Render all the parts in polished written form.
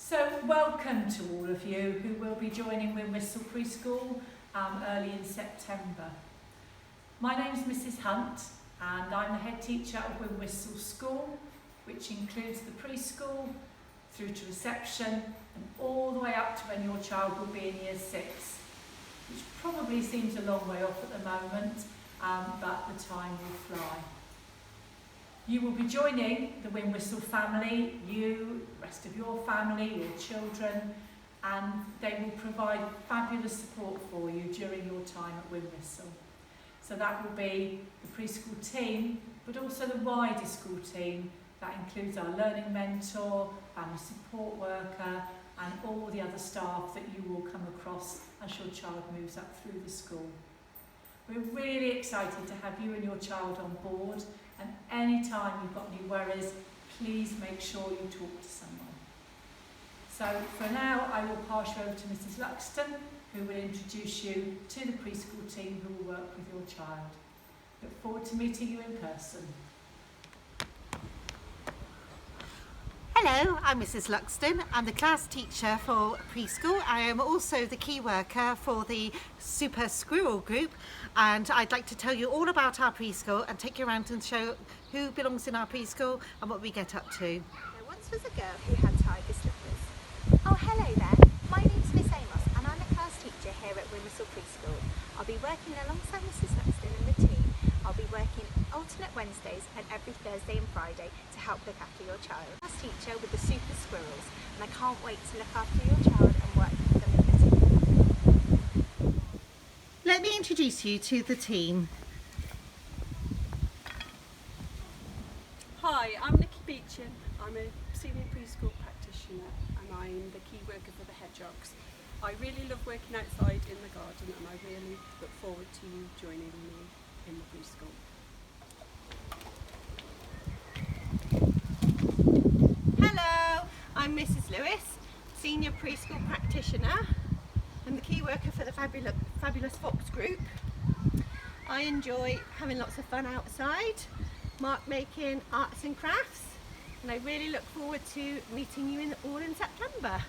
So welcome to all of you who will be joining Whistle Preschool early in September. My name's Mrs Hunt and I'm the head teacher of Whistle School, which includes the preschool through to reception and all the way up to when your child will be in year 6, which probably seems a long way off at the moment, but the time will fly. You will be joining the Whistle family, you, the rest of your family, your children, and they will provide fabulous support for you during your time at Whistle. So that will be the preschool team, but also the wider school team. That includes our learning mentor, family support worker, and all the other staff that you will come across as your child moves up through the school. We're really excited to have you and your child on board, and any time you've got any worries, please make sure you talk to someone. So for now, I will pass you over to Mrs Luxton, who will introduce you to the preschool team who will work with your child. Look forward to meeting you in person. Hello, I'm Mrs Luxton. I'm the class teacher for preschool. I am also the key worker for the Super Squirrel group, and I'd like to tell you all about our preschool and take you around and show who belongs in our preschool and what we get up to. There once was a girl who had tiger slippers. Oh, hello there. My name's Miss Amos and I'm a class teacher here at Whistle Preschool. I'll be working alongside Mrs Luxton and the team. I'll be working alternate Wednesdays and every Thursday and Friday to help look after your child. I'm a class teacher with the Super Squirrels and I can't wait to look after your child and work with them in the team. Let me introduce you to the team. Hi, I'm Nikki Beechin. I'm a senior preschool practitioner and I'm the key worker for the hedgehogs. I really love working outside in the garden and I really look forward to you joining me in the preschool. Hello, I'm Mrs Lewis, senior preschool practitioner and the key worker for the Fabulous Fox group. I enjoy having lots of fun outside, mark making, arts and crafts, and I really look forward to meeting you all in September.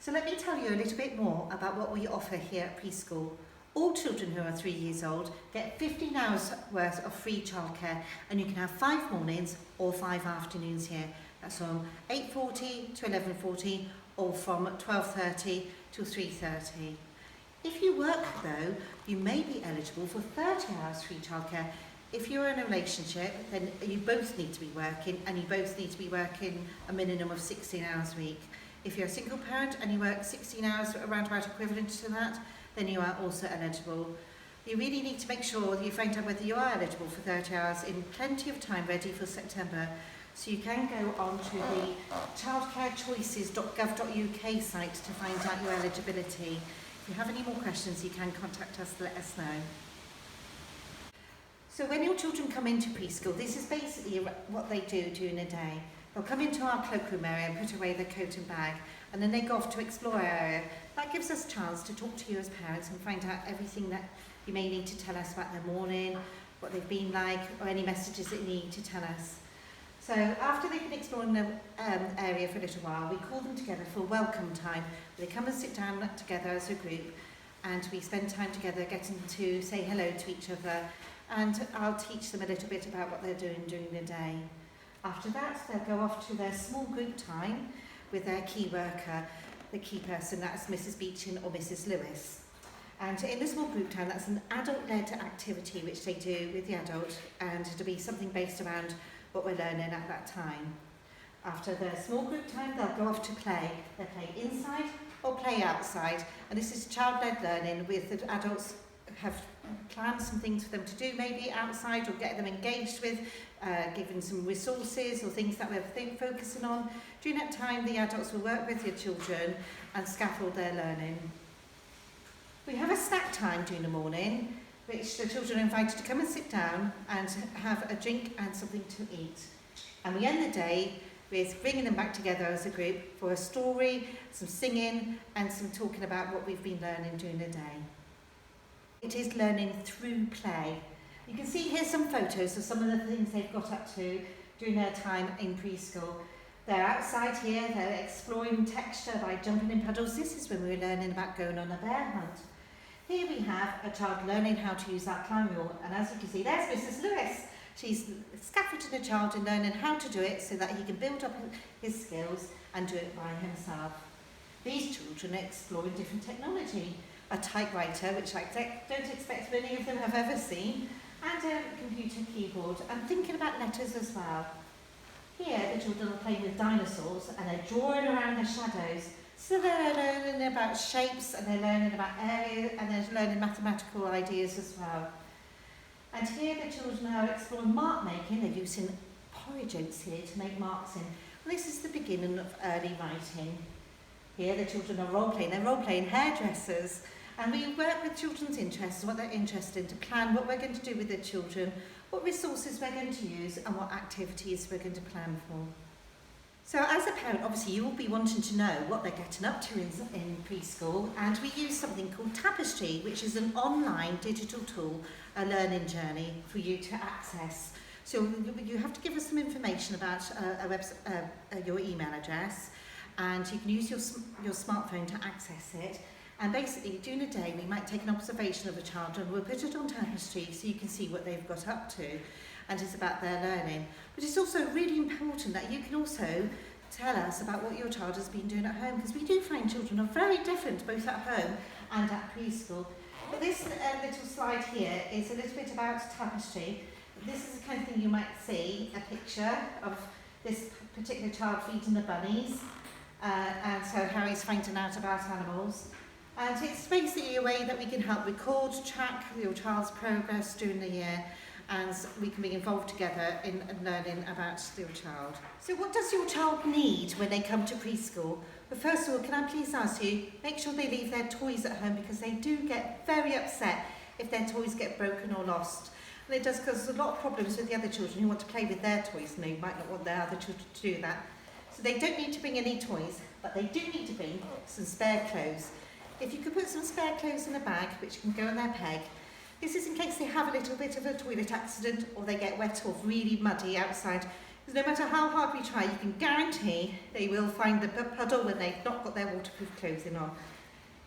So let me tell you a little bit more about what we offer here at preschool. All children who are 3 years old get 15 hours worth of free childcare, and you can have 5 mornings or 5 afternoons here. That's from 8:40 to 11:40 or from 12:30 to 3:30. If you work though, you may be eligible for 30 hours free childcare. If you're in a relationship, then you both need to be working, and you both need to be working a minimum of 16 hours a week. If you're a single parent and you work 16 hours, around about equivalent to that, then you are also eligible. You really need to make sure that you find out whether you are eligible for 30 hours in plenty of time ready for September. So you can go on to the childcarechoices.gov.uk site to find out your eligibility. If you have any more questions, you can contact us to let us know. So when your children come into preschool, this is basically what they do during the day. They'll come into our cloakroom area and put away their coat and bag, and then they go off to explore our area. That gives us a chance to talk to you as parents and find out everything that you may need to tell us about their morning, what they've been like, or any messages that you need to tell us. So after they've been exploring the area for a little while, we call them together for welcome time. They come and sit down together as a group, and we spend time together getting to say hello to each other, and I'll teach them a little bit about what they're doing during the day. After that, they'll go off to their small group time with their key worker, the key person, that's Mrs Beechin or Mrs Lewis. And in the small group time, that's an adult-led activity which they do with the adult, and it'll be something based around what we're learning at that time. After the small group time, they'll go off to play. They'll play inside or play outside, and this is child-led learning with the adults have planned some things for them to do, maybe outside, or get them engaged with, given some resources or things that we're focusing on. During that time, the adults will work with your children and scaffold their learning. We have a snack time during the morning, which the children are invited to come and sit down and have a drink and something to eat. And we end the day with bringing them back together as a group for a story, some singing, and some talking about what we've been learning during the day. It is learning through play. You can see here some photos of some of the things they've got up to during their time in preschool. They're outside here, they're exploring texture by jumping in puddles. This is when we were learning about going on a bear hunt. Here we have a child learning how to use that climb wall, and as you can see, there's Mrs. Lewis. She's scaffolding a child and learning how to do it so that he can build up his skills and do it by himself. These children are exploring different technology. A typewriter, which I don't expect many of them have ever seen, and a computer keyboard, and thinking about letters as well. Here, the children are playing with dinosaurs and they're drawing around the shadows. So they're learning about shapes and they're learning about areas and they're learning mathematical ideas as well. And here the children are exploring mark making. They're using porridge oats here to make marks in. And this is the beginning of early writing. Here the children are role-playing. They're role-playing hairdressers. And we work with children's interests, what they're interested in, to plan what we're going to do with the children, what resources we're going to use, and what activities we're going to plan for. So as a parent, obviously you will be wanting to know what they're getting up to in preschool, and we use something called Tapestry, which is an online digital tool, a learning journey for you to access. So you have to give us some information about your email address, and you can use your smartphone to access it. And basically, during a day, we might take an observation of a child and we'll put it on Tapestry so you can see what they've got up to, and it's about their learning. But it's also really important that you can also tell us about what your child has been doing at home, because we do find children are very different both at home and at preschool. But this little slide here is a little bit about Tapestry. This is the kind of thing you might see, a picture of this particular child feeding the bunnies, and so how he's finding out about animals. And it's basically a way that we can help record, track your child's progress during the year, and we can be involved together in learning about your child. So what does your child need when they come to preschool? But first of all, can I please ask you, make sure they leave their toys at home, because they do get very upset if their toys get broken or lost. And it does cause a lot of problems with the other children who want to play with their toys and they might not want their other children to do that. So they don't need to bring any toys, but they do need to bring some spare clothes. If you could put some spare clothes in a bag, which can go on their peg, this is in case they have a little bit of a toilet accident or they get wet or really muddy outside. Because no matter how hard we try, you can guarantee they will find the puddle when they've not got their waterproof clothing on.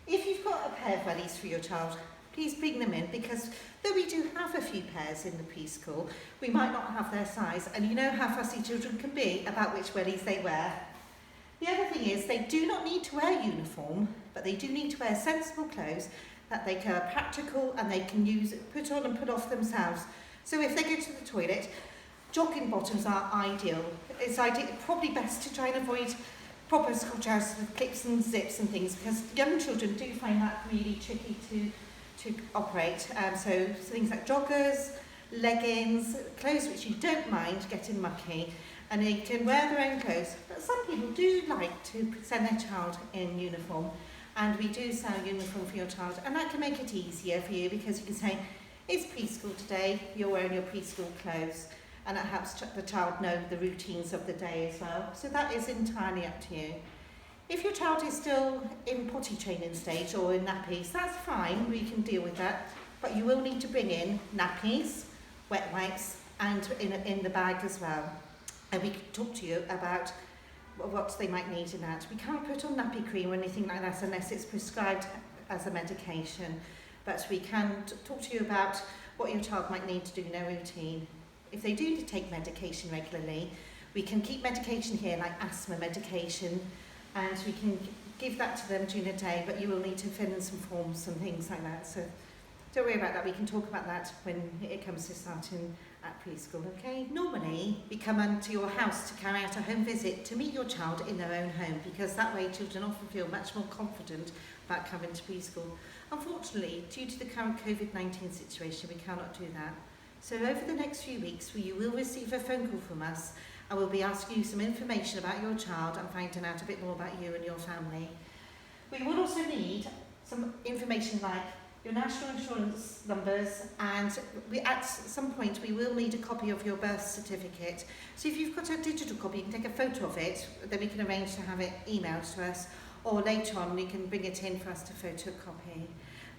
If you've got a pair of wellies for your child, please bring them in, because though we do have a few pairs in the preschool, we might not have their size, and you know how fussy children can be about which wellies they wear. The other thing is, they do not need to wear uniform, but they do need to wear sensible clothes that they are practical and they can use, put on and put off themselves. So if they go to the toilet, jogging bottoms are ideal. It's probably best to try and avoid proper school trousers with clips and zips and things, because young children do find that really tricky to operate. So things like joggers, leggings, clothes which you don't mind getting mucky, and they can wear their own clothes. But some people do like to send their child in uniform, and we do sell uniform for your child, and that can make it easier for you, because you can say, it's preschool today, you're wearing your preschool clothes, and it helps the child know the routines of the day as well. So that is entirely up to you. If your child is still in potty training stage or in nappies, that's fine, we can deal with that, but you will need to bring in nappies, wet wipes, and in the bag as well. And we can talk to you about what they might need in that. We can't put on nappy cream or anything like that unless it's prescribed as a medication, but we can talk to you about what your child might need to do in their routine. If they do take medication regularly, we can keep medication here, like asthma medication, and we can give that to them during the day, but you will need to fill in some forms and things like that. So don't worry about that, we can talk about that when it comes to starting at preschool, okay? Normally, we come into your house to carry out a home visit to meet your child in their own home, because that way children often feel much more confident about coming to preschool. Unfortunately, due to the current COVID-19 situation, we cannot do that. So over the next few weeks, you will receive a phone call from us, and we'll be asking you some information about your child and finding out a bit more about you and your family. We will also need some information like your national insurance numbers, and at some point we will need a copy of your birth certificate. So if you've got a digital copy, you can take a photo of it, then we can arrange to have it emailed to us, or later on you can bring it in for us to photocopy.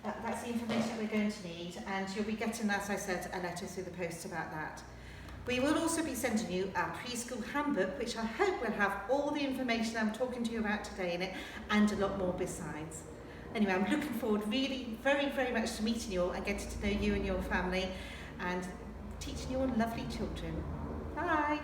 That's the information that we're going to need, and you'll be getting, as I said, a letter through the post about that. We will also be sending you our preschool handbook, which I hope will have all the information I'm talking to you about today in it, and a lot more besides. Anyway, I'm looking forward really very much to meeting you all and getting to know you and your family and teaching your lovely children. Bye!